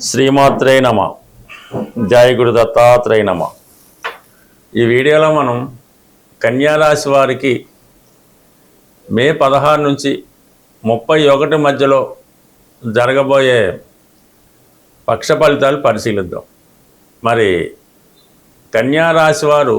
శ్రీమాత్రే నమ. జయ గురు దత్తాత్రేయ నమ. ఈ వీడియోలో మనం కన్యారాశి వారికి మే 16 నుంచి 31 మధ్యలో జరగబోయే పక్ష ఫలితాలు పరిశీలిద్దాం. మరి కన్యారాశి వారు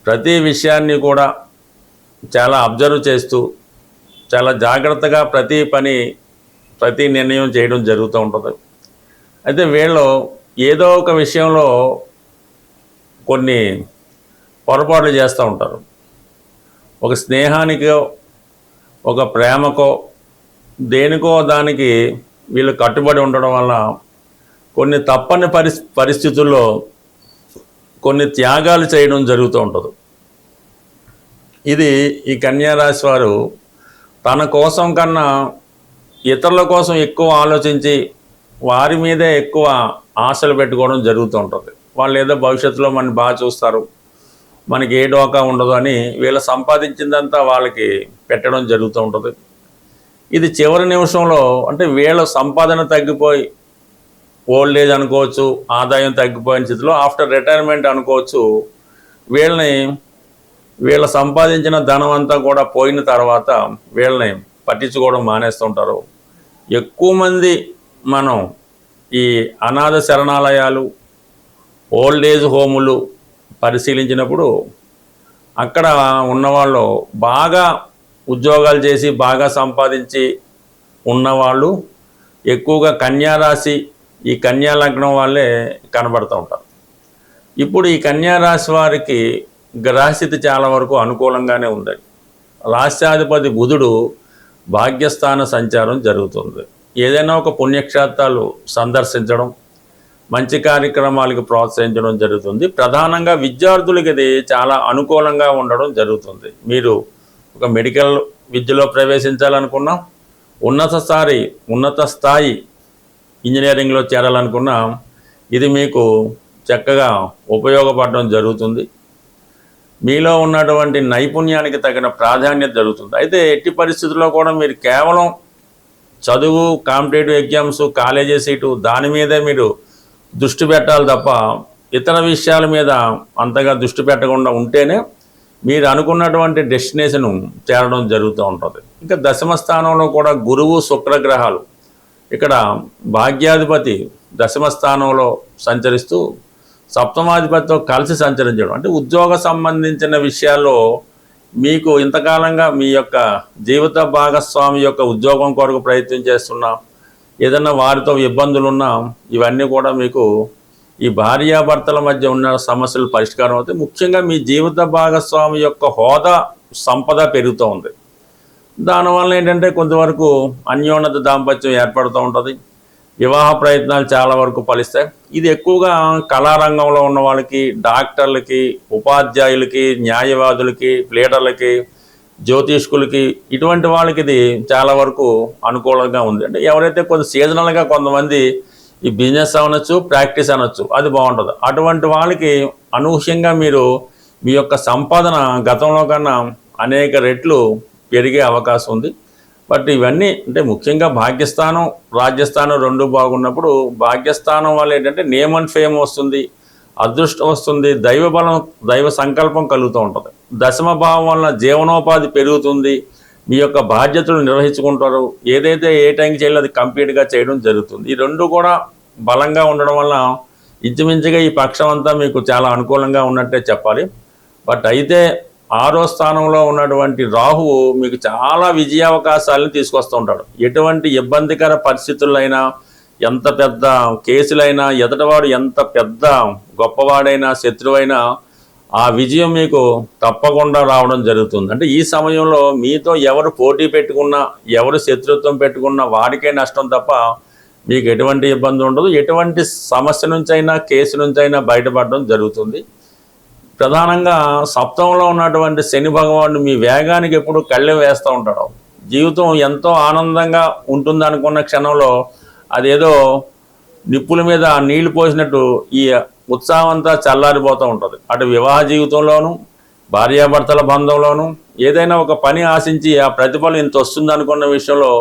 ప్రతి విషయాన్ని కూడా చాలా అబ్జర్వ్ చేస్తూ చాలా జాగ్రత్తగా ప్రతి నిర్ణయం చేయడం జరుగుతూ ఉంటుంది. అయితే వీళ్ళు ఏదో ఒక విషయంలో కొన్ని పొరపాట్లు చేస్తూ ఉంటారు. ఒక స్నేహానికో ఒక ప్రేమకో దేనికో దానికి వీళ్ళు కట్టుబడి ఉండడం వల్ల కొన్ని తప్పని పరిస్థితుల్లో కొన్ని త్యాగాలు చేయడం జరుగుతూ ఉంటుంది. ఇది ఈ కన్యారాశి వారు తన కోసం కన్నా ఇతరుల కోసం ఎక్కువ ఆలోచించి వారి మీదే ఎక్కువ ఆశలు పెట్టుకోవడం జరుగుతూ ఉంటుంది. వాళ్ళు ఏదో భవిష్యత్తులో మనని బాగా చూస్తారు, మనకి ఏ డోకా ఉండదు అని వీళ్ళు సంపాదించిందంతా వాళ్ళకి పెట్టడం జరుగుతూ ఉంటుంది. ఇది చివరి నిమిషంలో అంటే వీళ్ళ సంపాదన తగ్గిపోయి ఓల్డ్ ఏజ్ అనుకోవచ్చు, ఆదాయం తగ్గిపోయిన స్థితిలో ఆఫ్టర్ రిటైర్మెంట్ అనుకోవచ్చు, వీళ్ళ సంపాదించిన ధనం అంతా కూడా పోయిన తర్వాత వీళ్ళని పట్టించుకోవడం మానేస్తుంటారు. ఎక్కువ మంది మనం ఈ అనాథ శరణాలయాలు, ఓల్డ్ ఏజ్ హోములు పరిశీలించినప్పుడు అక్కడ ఉన్నవాళ్ళు బాగా ఉద్యోగాలు చేసి బాగా సంపాదించి ఉన్నవాళ్ళు ఎక్కువగా కన్యారాశి, ఈ కన్యా లగ్నం వాళ్ళే కనబడుతూ ఉంటారు. ఇప్పుడు ఈ కన్యారాశి వారికి గ్రహస్థితి చాలా వరకు అనుకూలంగానే ఉంది. రాష్ట్రాధిపతి బుధుడు భాగ్యస్థాన సంచారం జరుగుతుంది. ఏదైనా ఒక పుణ్యక్షేత్రాలు సందర్శించడం, మంచి కార్యక్రమాలకు ప్రోత్సహించడం జరుగుతుంది. ప్రధానంగా విద్యార్థులకి ఇది చాలా అనుకూలంగా ఉండడం జరుగుతుంది. మీరు ఒక మెడికల్ విద్యలో ప్రవేశించాలనుకున్నా, ఉన్నత స్థాయి ఇంజనీరింగ్లో చేరాలనుకున్నా ఇది మీకు చక్కగా ఉపయోగపడడం జరుగుతుంది. మీలో ఉన్నటువంటి నైపుణ్యానికి తగిన ప్రాధాన్యత జరుగుతుంది. అయితే ఎట్టి పరిస్థితుల్లో కూడా మీరు కేవలం చదువు, కాంపిటేటివ్ ఎగ్జామ్స్, కాలేజీ సీటు దాని మీదే మీరు దృష్టి పెట్టాలి తప్ప ఇతర విషయాల మీద అంతగా దృష్టి పెట్టకుండా ఉంటేనే మీరు అనుకున్నటువంటి డెస్టినేషన్ చేరడం జరుగుతూ ఉంటుంది. ఇంకా దశమ స్థానంలో కూడా గురువు, శుక్రగ్రహాలు ఇక్కడ భాగ్యాధిపతి దశమ స్థానంలో సంచరిస్తూ సప్తమాధిపతితో కలిసి సంచరించడం అంటే ఉద్యోగ సంబంధించిన విషయాల్లో మీకు ఇంతకాలంగా మీ యొక్క జీవిత భాగస్వామి యొక్క ఉద్యోగం కొరకు ప్రయత్నం చేస్తున్నా, ఏదన్నా వారితో ఇబ్బందులున్నా ఇవన్నీ కూడా మీకు ఈ భార్యాభర్తల మధ్య ఉన్న సమస్యలు పరిష్కారం అవుతాయి. ముఖ్యంగా మీ జీవిత భాగస్వామి యొక్క హోదా, సంపద పెరుగుతూ ఉంది. దానివల్ల ఏంటంటే కొంతవరకు అన్యోన్యత దాంపత్యం ఏర్పడుతూ ఉంటుంది. వివాహ ప్రయత్నాలు చాలా వరకు ఫలిస్తాయి. ఇది ఎక్కువగా కళారంగంలో ఉన్న వాళ్ళకి, డాక్టర్లకి, ఉపాధ్యాయులకి, న్యాయవాదులకి, ప్లేడర్లకి, జ్యోతిష్కులకి ఇటువంటి వాళ్ళకి ఇది చాలా వరకు అనుకూలంగా ఉంది. అంటే ఎవరైతే కొంత సీజనల్గా కొంతమంది ఈ బిజినెస్ అనొచ్చు, ప్రాక్టీస్ అనొచ్చు, అది బాగుంటుంది. అటువంటి వాళ్ళకి అనూహ్యంగా మీరు మీ యొక్క సంపాదన గతంలో కన్నా అనేక రెట్లు పెరిగే అవకాశం ఉంది. బట్ ఇవన్నీ అంటే ముఖ్యంగా భాగ్యస్థానం, రాజ్యస్థానం రెండు బాగున్నప్పుడు భాగ్యస్థానం వల్ల ఏంటంటే నేమ్ అండ్ ఫేమ్ వస్తుంది, అదృష్టం వస్తుంది, దైవబలం, దైవ సంకల్పం కలుగుతూ ఉంటుంది. దశమ భావం వలన జీవనోపాధి పెరుగుతుంది, మీ యొక్క బాధ్యతలు నిర్వహించుకుంటారు, ఏదైతే ఏ టైంకి చేయాలో అది కంప్లీట్గా చేయడం జరుగుతుంది. ఈ రెండు కూడా బలంగా ఉండడం వల్ల ఇంచుమించుగా ఈ పక్షం అంతా మీకు చాలా అనుకూలంగా ఉన్నట్టే చెప్పాలి. బట్ అయితే 6వ స్థానంలో ఉన్నటువంటి రాహువు మీకు చాలా విజయావకాశాలను తీసుకొస్తూ ఉంటాడు. ఎటువంటి ఇబ్బందికర పరిస్థితులైనా, ఎంత పెద్ద కేసులైనా, ఎదుటివాడు ఎంత పెద్ద గొప్పవాడైనా, శత్రువైనా ఆ విజయం మీకు తప్పకుండా రావడం జరుగుతుంది. అంటే ఈ సమయంలో మీతో ఎవరు పోటీ పెట్టుకున్నా, ఎవరు శత్రుత్వం పెట్టుకున్నా వాడికే నష్టం తప్ప మీకు ఎటువంటి ఇబ్బంది ఉండదు. ఎటువంటి సమస్య నుంచైనా, కేసు నుంచైనా బయటపడడం జరుగుతుంది. ప్రధానంగా సప్తమంలో ఉన్నటువంటి శని భగవానుడు మీ వేగానికి ఎప్పుడు కళ్ళెం వేస్తూ ఉంటాడు. జీవితం ఎంతో ఆనందంగా ఉంటుంది అనుకున్న క్షణంలో అదేదో నిప్పుల మీద నీళ్లు పోసినట్టు ఈ ఉత్సాహం అంతా చల్లారిపోతూ ఉంటుంది. అటు వివాహ జీవితంలోనూ, భార్యాభర్తల బంధంలోనూ ఏదైనా ఒక పని ఆశించి ఆ ప్రతిఫలం ఇంత వస్తుంది అనుకున్న విషయంలో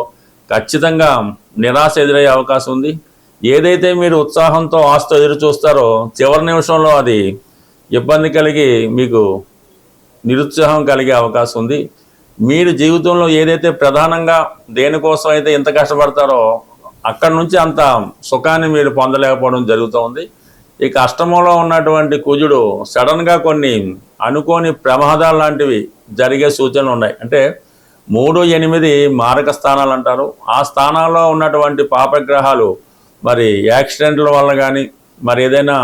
ఖచ్చితంగా నిరాశ ఎదురయ్యే అవకాశం ఉంది. ఏదైతే మీరు ఉత్సాహంతో ఆస్తో ఎదురు చూస్తారో చివరి నిమిషంలో అది ఇబ్బంది కలిగి మీకు నిరుత్సాహం కలిగే అవకాశం ఉంది. మీరు జీవితంలో ఏదైతే ప్రధానంగా దేనికోసం అయితే ఎంత కష్టపడతారో అక్కడి నుంచి అంత సుఖాన్ని మీరు పొందలేకపోవడం జరుగుతూ ఉంది. ఇక అష్టమంలో ఉన్నటువంటి కుజుడు సడన్గా కొన్ని అనుకోని ప్రమాదాలు లాంటివి జరిగే సూచనలు ఉన్నాయి. అంటే 3, 8 మారక స్థానాలు అంటారు. ఆ స్థానాల్లో ఉన్నటువంటి పాపగ్రహాలు మరి యాక్సిడెంట్ల వల్ల కానీ మరి ఏదైనా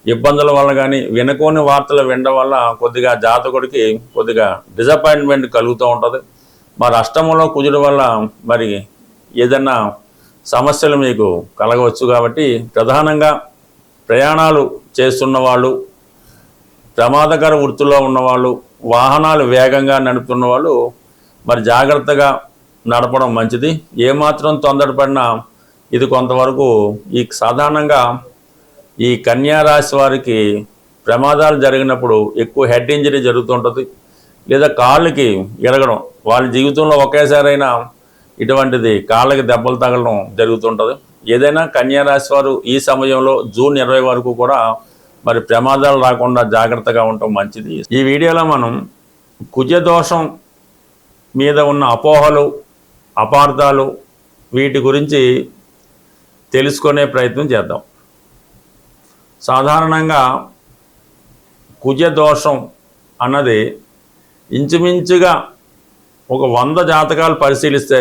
ఇబ్బందుల వల్ల కానీ వినకోని వార్తలు వినడం వల్ల కొద్దిగా జాతకుడికి కొద్దిగా డిసప్పాయింట్మెంట్ కలుగుతూ ఉంటుంది. మరి అష్టమంలో కుజుడు వల్ల మరి ఏదైనా సమస్యలు మీకు కలగవచ్చు. కాబట్టి ప్రధానంగా ప్రయాణాలు చేస్తున్న వాళ్ళు, ప్రమాదకర వృత్తిలో ఉన్నవాళ్ళు, వాహనాలు వేగంగా నడుపుతున్న వాళ్ళు మరి జాగ్రత్తగా నడపడం మంచిది. ఏమాత్రం తొందరపడినా ఇది కొంతవరకు సాధారణంగా ఈ కన్యా రాశి వారికి ప్రమాదాలు జరిగినప్పుడు ఎక్కువ హెడ్ ఇంజరీ జరుగుతుంటుంది, లేదా కాళ్ళకి ఎరగడం. వాళ్ళ జీవితంలో ఒకేసారైనా ఇటువంటిది కాళ్ళకి దెబ్బలు తగలడం జరుగుతుంటుంది. ఏదైనా కన్యా రాశి వారు ఈ సమయంలో జూన్ 20 వరకు కూడా మరి ప్రమాదాలు రాకుండా జాగ్రత్తగా ఉండటం మంచిది. ఈ వీడియోలో మనం కుజదోషం మీద ఉన్న అపోహలు, అపార్థాలు వీటి గురించి తెలుసుకునే ప్రయత్నం చేద్దాం. సాధారణంగా కుజదోషం అన్నది ఇంచుమించుగా ఒక 100 జాతకాలు పరిశీలిస్తే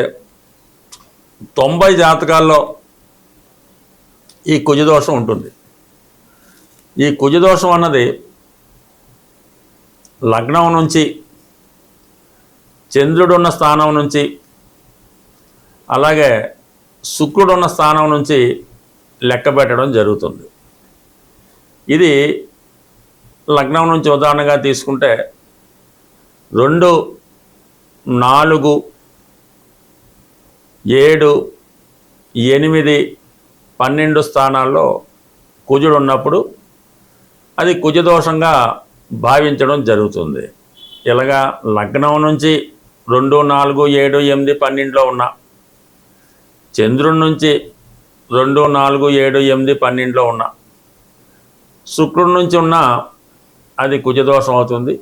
90 జాతకాల్లో ఈ కుజదోషం ఉంటుంది. ఈ కుజదోషం అన్నది లగ్నం నుంచి, చంద్రుడున్న స్థానం నుంచి, అలాగే శుక్రుడున్న స్థానం నుంచి లెక్క పెట్టడం జరుగుతుంది. ఇది లగ్నం నుంచి ఉదాహరణగా తీసుకుంటే 2, 4, 7, 8, 12 స్థానాల్లో కుజుడు ఉన్నప్పుడు అది కుజదోషంగా భావించడం జరుగుతుంది. ఇలాగా లగ్నం నుంచి 2, 4, 7, 8, 12లో ఉన్న, చంద్రుడి నుంచి 2, 4, 7, 8, 12లో ఉన్న, శుక్రుడి నుంచి ఉన్న అది కుజదోషం అవుతుంది.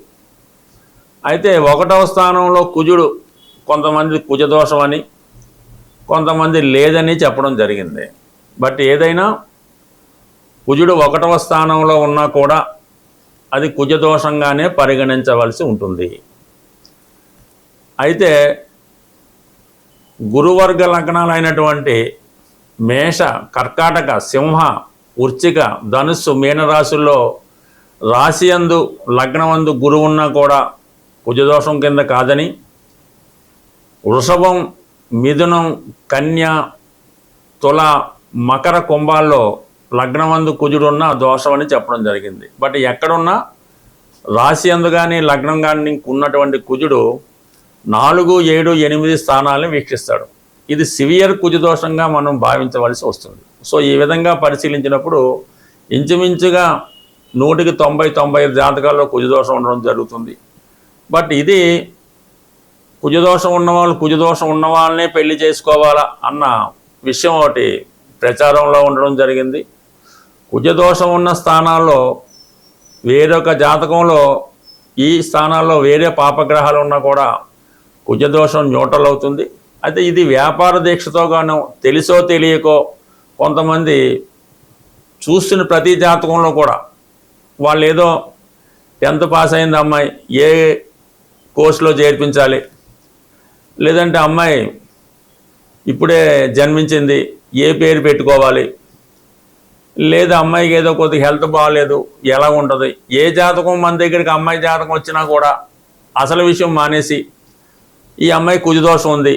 అయితే 1వ స్థానంలో కుజుడు కొంతమంది కుజదోషం అని, కొంతమంది లేదని చెప్పడం జరిగింది. బట్ ఏదైనా కుజుడు 1వ స్థానంలో ఉన్నా కూడా అది కుజదోషంగానే పరిగణించవలసి ఉంటుంది. అయితే గురువర్గ లగ్నాలైనటువంటి మేష, కర్కాటక, సింహ, వృశ్చిక, ధనుస్సు, మీనరాశుల్లో రాశియందు లగ్నమందు గురువు ఉన్నా కూడా కుజదోషం కింద కాదని, వృషభం, మిథునం, కన్య, తుల, మకర, కుంభాల్లో లగ్నమందు కుజుడున్న దోషం అని చెప్పడం జరిగింది. బట్ ఎక్కడున్నా రాశి అందు కానీ లగ్నం కానీ ఉన్నటువంటి కుజుడు 4, 7, 8 స్థానాలను వీక్షిస్తాడు. ఇది సివియర్ కుజదోషంగా మనం భావించవలసి వస్తుంది. సో ఈ విధంగా పరిశీలించినప్పుడు ఇంచుమించుగా 100కి 90, 95 జాతకాల్లో కుజదోషం ఉండడం జరుగుతుంది. బట్ ఇది కుజదోషం ఉన్నవాళ్ళు కుజదోషం ఉన్న వాళ్ళనే పెళ్లి చేసుకోవాలా అన్న విషయం ఒకటి ప్రచారంలో ఉండడం జరిగింది. కుజదోషం ఉన్న స్థానాల్లో వేరొక జాతకంలో ఈ స్థానాల్లో వేరే పాపగ్రహాలు ఉన్నా కూడా కుజదోషం న్యూట్రల్ అవుతుంది. అయితే ఇది వ్యాపార దీక్షతో గాను తెలుసో తెలియకో కొంతమంది చూస్తున్న ప్రతి జాతకంలో కూడా వాళ్ళు ఏదో 10th పాస్ అయింది అమ్మాయి, ఏ కోర్సులో చేర్పించాలి, లేదంటే అమ్మాయి ఇప్పుడే జన్మించింది, ఏ పేరు పెట్టుకోవాలి, లేదా అమ్మాయికి ఏదో కొద్దిగా హెల్త్ బాగాలేదు, ఎలా ఉంటుంది, ఏ జాతకం మన దగ్గరికి అమ్మాయి జాతకం వచ్చినా కూడా అసలు విషయం మానేసి ఈ అమ్మాయి కుజదోషం ఉంది,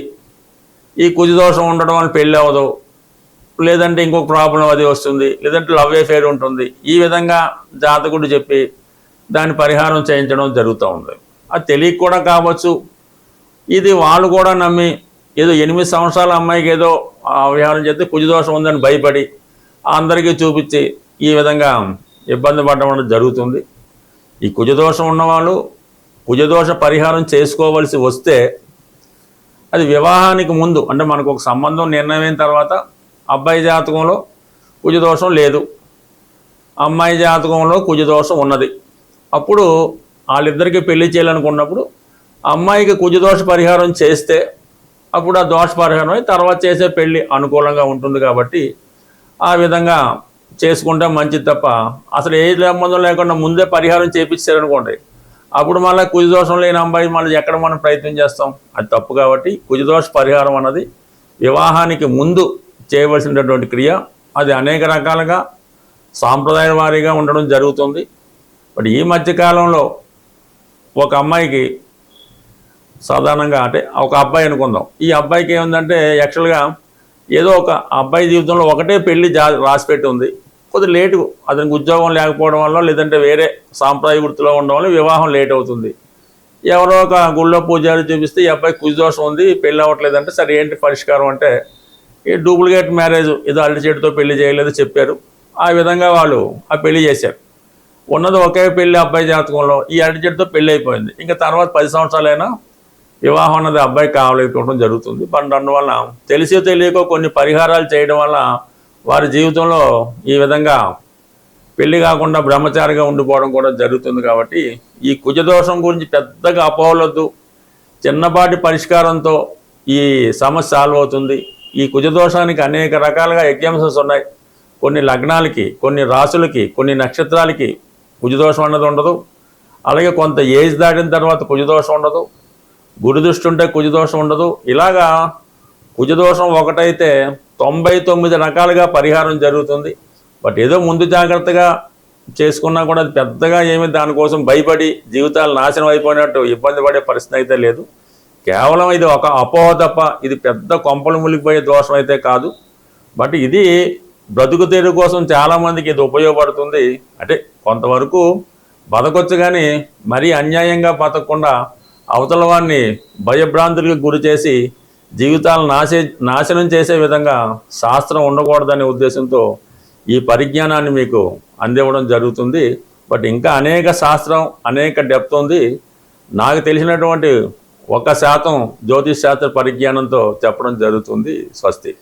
ఈ కుజదోషం ఉండడం వల్ల పెళ్ళి అవ్వదు, లేదంటే ఇంకొక ప్రాబ్లం అది వస్తుంది, లేదంటే లవ్ అఫేర్ ఉంటుంది, ఈ విధంగా జాతకుడు చెప్పి దాని పరిహారం చేయించడం జరుగుతూ ఉంది. అది తెలియక కూడా కావచ్చు. ఇది వాళ్ళు కూడా నమ్మి ఏదో 8 సంవత్సరాల అమ్మాయికి ఏదో వ్యవహారం చేస్తే కుజదోషం ఉందని భయపడి అందరికీ చూపించి ఈ విధంగా ఇబ్బంది పడడం జరుగుతుంది. ఈ కుజదోషం ఉన్నవాళ్ళు కుజదోష పరిహారం చేసుకోవలసి వస్తే అది వివాహానికి ముందు, అంటే మనకు ఒక సంబంధం నిర్ణయమైన తర్వాత అబ్బాయి జాతకంలో కుజదోషం లేదు, అమ్మాయి జాతకంలో కుజదోషం ఉన్నది. అప్పుడు వాళ్ళిద్దరికీ పెళ్లి చేయాలనుకున్నప్పుడు అమ్మాయికి కుజదోష పరిహారం చేస్తే అప్పుడు ఆ దోష పరిహారం తర్వాత చేసే పెళ్ళి అనుకూలంగా ఉంటుంది. కాబట్టి ఆ విధంగా చేసుకుంటే మంచిది తప్ప అసలు ఏ సంబంధం లేకుండా ముందే పరిహారం చేయించారనుకోండి, అప్పుడు మళ్ళీ కుజదోషం లేని అమ్మాయి మళ్ళీ ఎక్కడ మనం ప్రయత్నం చేస్తాం, అది తప్పు. కాబట్టి కుజదోష పరిహారం అన్నది వివాహానికి ముందు చేయవలసినటువంటి క్రియ. అది అనేక రకాలుగా సాంప్రదాయ వారీగా ఉండడం జరుగుతుంది. బట్ ఈ మధ్యకాలంలో ఒక అమ్మాయికి సాధారణంగా అంటే ఒక అబ్బాయి అనుకుందాం, ఈ అబ్బాయికి ఏముందంటే యాక్చువల్గా ఏదో ఒక అబ్బాయి జీవితంలో ఒకటే పెళ్లి రాసిపెట్టి ఉంది. కొద్దిగా లేటు, అతనికి ఉద్యోగం లేకపోవడం వల్ల లేదంటే వేరే సాంప్రదాయ వృత్తిలో ఉండడం వల్ల వివాహం లేట్ అవుతుంది. ఎవరో ఒక గుళ్ళో పూజారి చూపిస్తే ఈ అబ్బాయి కుజదోషం ఉంది, పెళ్ళి అవ్వట్లేదంటే సరే ఏంటి పరిష్కారం అంటే ఈ డూప్లికేట్ మ్యారేజ్ ఏదో అల్లి చేతితో పెళ్లి చేయలేదు చెప్పారు. ఆ విధంగా వాళ్ళు ఆ పెళ్లి చేశారు. ఉన్నది ఒకే పెళ్లి అబ్బాయి జాతకంలో, ఈ అరటి చెట్టుతో పెళ్లి అయిపోయింది. ఇంకా తర్వాత 10 సంవత్సరాలైనా వివాహం అన్నది అబ్బాయికి కావలేకపోవడం జరుగుతుంది. అందువల్ల తెలిసో తెలియకో కొన్ని పరిహారాలు చేయడం వల్ల వారి జీవితంలో ఈ విధంగా పెళ్లి కాకుండా బ్రహ్మచారిగా ఉండిపోవడం కూడా జరుగుతుంది. కాబట్టి ఈ కుజదోషం గురించి పెద్దగా అపోహలొద్దు, చిన్నపాటి పరిష్కారంతో ఈ సమస్య సాల్వ్ అవుతుంది. ఈ కుజదోషానికి అనేక రకాలుగా ఎగ్జాంపుల్స్ ఉన్నాయి. కొన్ని లగ్నాలకి, కొన్ని రాసులకి, కొన్ని నక్షత్రాలకి కుజదోషం అన్నది ఉండదు. అలాగే కొంత ఏజ్ దాటిన తర్వాత కుజదోషం ఉండదు, గురుదృష్టి ఉంటే కుజదోషం ఉండదు. ఇలాగా కుజదోషం ఒకటైతే 99 రకాలుగా పరిహారం జరుగుతుంది. బట్ ఏదో ముందు జాగ్రత్తగా చేసుకున్నా కూడా అది పెద్దగా ఏమి దానికోసం భయపడి జీవితాలు నాశనం అయిపోయినట్టు ఇబ్బంది పడే పరిస్థితి అయితే లేదు. కేవలం ఇది ఒక అపోహ తప్ప ఇది పెద్ద కొంపలు మునిగిపోయే దోషం అయితే కాదు. బట్ ఇది బ్రతుకు తెరువు కోసం చాలామందికి ఇది ఉపయోగపడుతుంది. అంటే కొంతవరకు బతకొచ్చు, కానీ మరీ అన్యాయంగా బతకకుండా అవతల వాడిని భయభ్రాంతులకు గురి చేసి జీవితాలను నాశనం చేసే విధంగా శాస్త్రం ఉండకూడదనే ఉద్దేశంతో ఈ పరిజ్ఞానాన్ని మీకు అందివ్వడం జరుగుతుంది. బట్ ఇంకా అనేక శాస్త్రం, అనేక డెప్త్ ఉంది. నాకు తెలిసినటువంటి 1% జ్యోతిష్ శాస్త్ర పరిజ్ఞానంతో చెప్పడం జరుగుతుంది. స్వస్తి.